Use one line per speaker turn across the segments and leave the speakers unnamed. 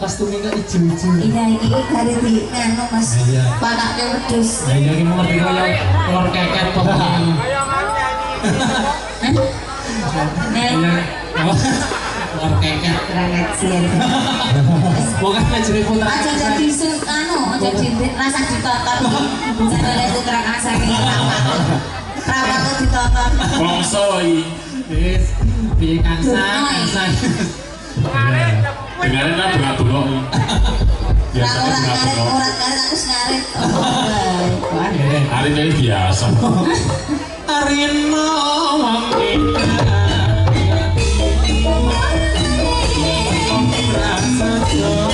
Kostumnya enggak ijo-ijo.
Iya ini dari di nganu mas. Panaknya wedus.
Iya ini mau ngerti kayak telur keket pokoknya. Telur keket.
Keraget sih.
Bukan jadi putra.
Aja jadi anu, aja jadi rasa ditonton. Saya lihat putra asa ini rapat tuh ditonton.
Bongsoi. Wis piye kansa.
Dengarin lah bunga-bunga. Biasanya bunga-bunga.
Urat-urat aku ngarit.
Hari ini biasa.
Arino
Terus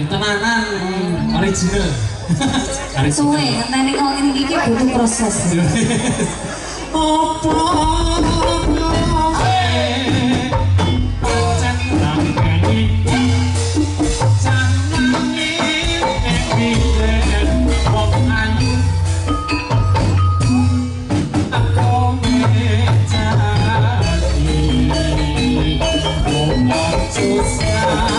tenanan original.
Suwe, ngenteni kok ngene iki butuh proses.
Opo pancen rangkeni janane piyen wong ayu aku mejati wong susah